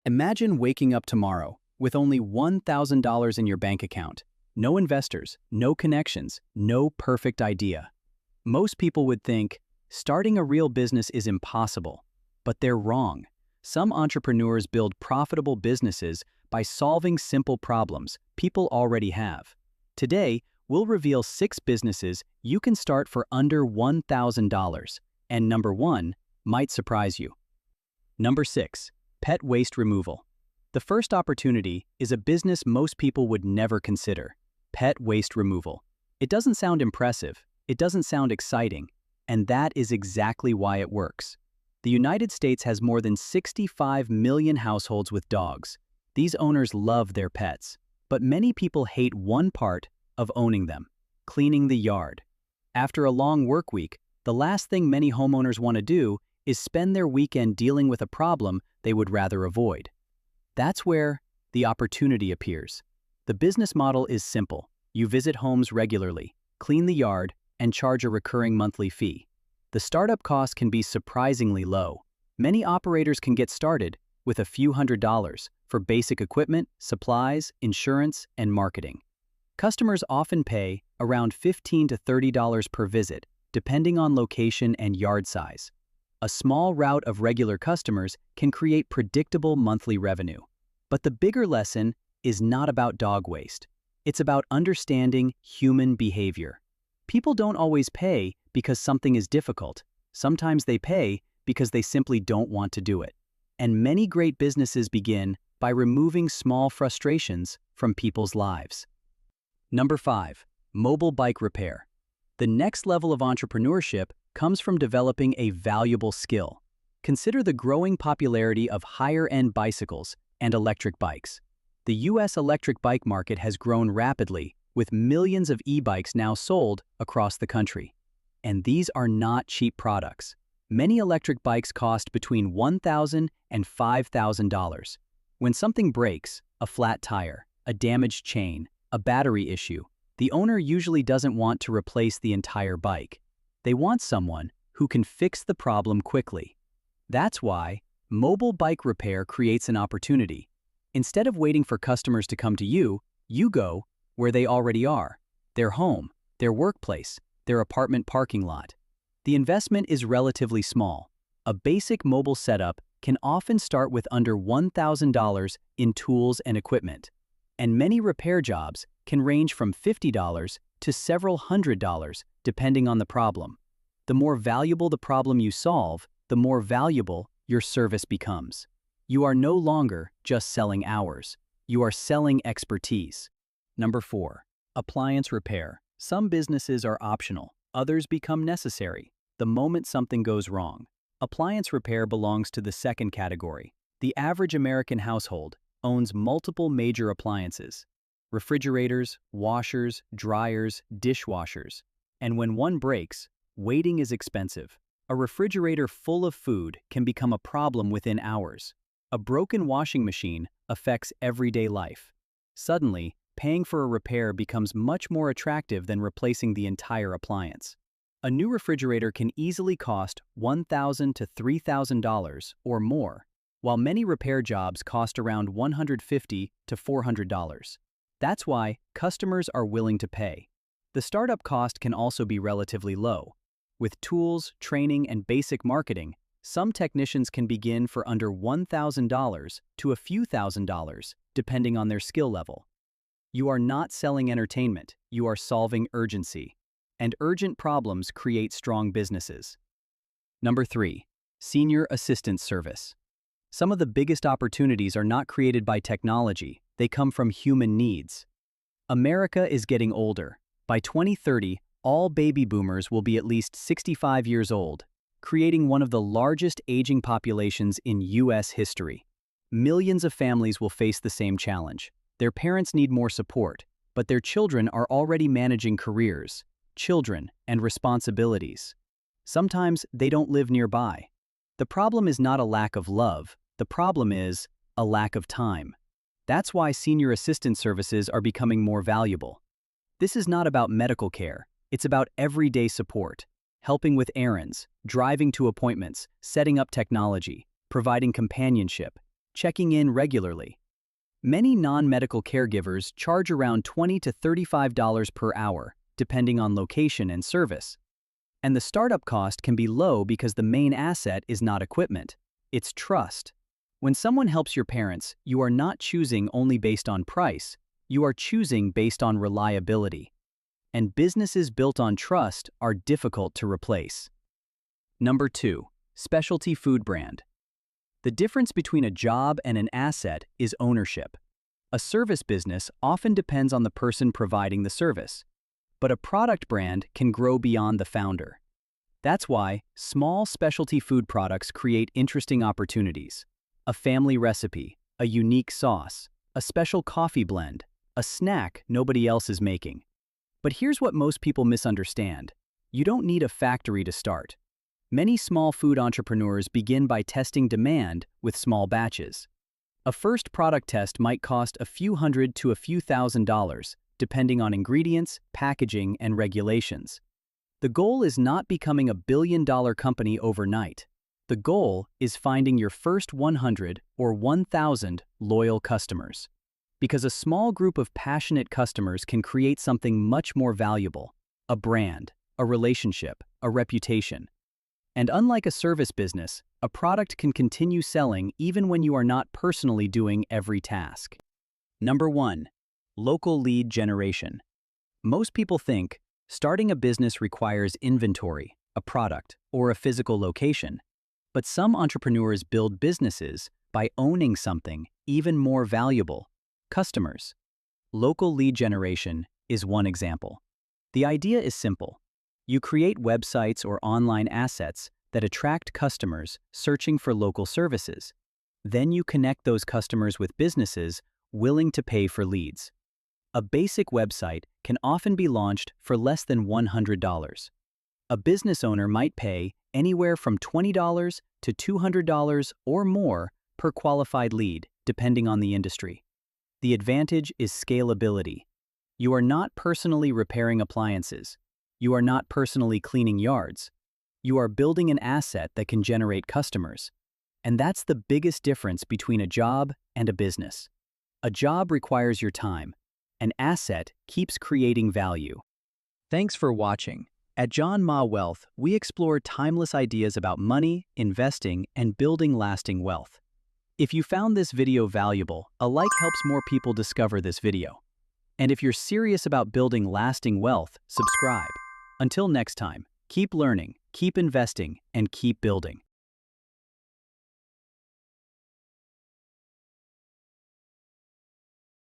Imagine waking up tomorrow with only $1,000 in your bank account. No investors, no connections, no perfect idea. Most people would think, starting a real business is impossible. But they're wrong. Some entrepreneurs build profitable businesses by solving simple problems people already have. Today, we'll reveal 6 businesses you can start for under $1,000, and number 1 might surprise you. Number 6. Pet waste removal. The first opportunity is a business most people would never consider: pet waste removal. It doesn't sound impressive, it doesn't sound exciting, and that is exactly why it works. The United States has more than 65 million households with dogs. These owners love their pets, but many people hate one part of owning them: cleaning the yard. After a long work week, the last thing many homeowners want to do is spend their weekend dealing with a problem they would rather avoid. That's where the opportunity appears. The business model is simple. You visit homes regularly, clean the yard, and charge a recurring monthly fee. The startup cost can be surprisingly low. Many operators can get started with a few $100s for basic equipment, supplies, insurance, and marketing. Customers often pay around $15 to $30 per visit, depending on location and yard size. A small route of regular customers can create predictable monthly revenue. But the bigger lesson is not about dog waste. It's about understanding human behavior. People don't always pay because something is difficult. Sometimes they pay because they simply don't want to do it. And many great businesses begin by removing small frustrations from people's lives. Number 5. Mobile bike repair. The next level of entrepreneurship comes from developing a valuable skill. Consider the growing popularity of higher-end bicycles and electric bikes. The U.S. electric bike market has grown rapidly, with millions of e-bikes now sold across the country. And these are not cheap products. Many electric bikes cost between $1,000 and $5,000. When something breaks, a flat tire, a damaged chain, a battery issue, the owner usually doesn't want to replace the entire bike. They want someone who can fix the problem quickly. That's why mobile bike repair creates an opportunity. Instead of waiting for customers to come to you, you go where they already are: their home, their workplace, their apartment parking lot. The investment is relatively small. A basic mobile setup can often start with under $1,000 in tools and equipment. And many repair jobs can range from $50 to several $100s, depending on the problem. The more valuable the problem you solve, the more valuable your service becomes. You are no longer just selling hours. You are selling expertise. Number 4. Appliance repair. Some businesses are optional. Others become necessary the moment something goes wrong. Appliance repair belongs to the second category. The average American household owns multiple major appliances: refrigerators, washers, dryers, dishwashers. And when one breaks, waiting is expensive. A refrigerator full of food can become a problem within hours. A broken washing machine affects everyday life. Suddenly, paying for a repair becomes much more attractive than replacing the entire appliance. A new refrigerator can easily cost $1,000 to $3,000 or more, while many repair jobs cost around $150 to $400. That's why customers are willing to pay. The startup cost can also be relatively low. With tools, training, and basic marketing, some technicians can begin for under $1,000 to a few $1,000s, depending on their skill level. You are not selling entertainment, you are solving urgency. And urgent problems create strong businesses. Number 3. Senior assistance service. Some of the biggest opportunities are not created by technology, they come from human needs. America is getting older. By 2030, all baby boomers will be at least 65 years old, creating one of the largest aging populations in U.S. history. Millions of families will face the same challenge. Their parents need more support, but their children are already managing careers, children, and responsibilities. Sometimes they don't live nearby. The problem is not a lack of love, the problem is a lack of time. That's why senior assistance services are becoming more valuable. This is not about medical care, it's about everyday support, helping with errands, driving to appointments, setting up technology, providing companionship, checking in regularly. Many non-medical caregivers charge around $20 to $35 per hour, depending on location and service. And the startup cost can be low because the main asset is not equipment, it's trust. When someone helps your parents, you are not choosing only based on price, you are choosing based on reliability. And businesses built on trust are difficult to replace. Number 2. Specialty food brand. The difference between a job and an asset is ownership. A service business often depends on the person providing the service, but a product brand can grow beyond the founder. That's why small specialty food products create interesting opportunities. A family recipe, a unique sauce, a special coffee blend, a snack nobody else is making. But here's what most people misunderstand. You don't need a factory to start. Many small food entrepreneurs begin by testing demand with small batches. A first product test might cost a few hundred to a few $1,000s, depending on ingredients, packaging, and regulations. The goal is not becoming a billion-dollar company overnight. The goal is finding your first 100 or 1,000 loyal customers. Because a small group of passionate customers can create something much more valuable: a brand, a relationship, a reputation. And unlike a service business, a product can continue selling even when you are not personally doing every task. Number 1. Local lead generation. Most people think starting a business requires inventory, a product, or a physical location. But some entrepreneurs build businesses by owning something even more valuable: customers. Local lead generation is one example. The idea is simple. You create websites or online assets that attract customers searching for local services. Then you connect those customers with businesses willing to pay for leads. A basic website can often be launched for less than $100. A business owner might pay anywhere from $20 to $200 or more per qualified lead, depending on the industry. The advantage is scalability. You are not personally repairing appliances. You are not personally cleaning yards. You are building an asset that can generate customers. And that's the biggest difference between a job and a business. A job requires your time. An asset keeps creating value. Thanks for watching. At John Ma Wealth, we explore timeless ideas about money, investing, and building lasting wealth. If you found this video valuable, a like helps more people discover this video. And if you're serious about building lasting wealth, subscribe. Until next time, keep learning, keep investing, and keep building.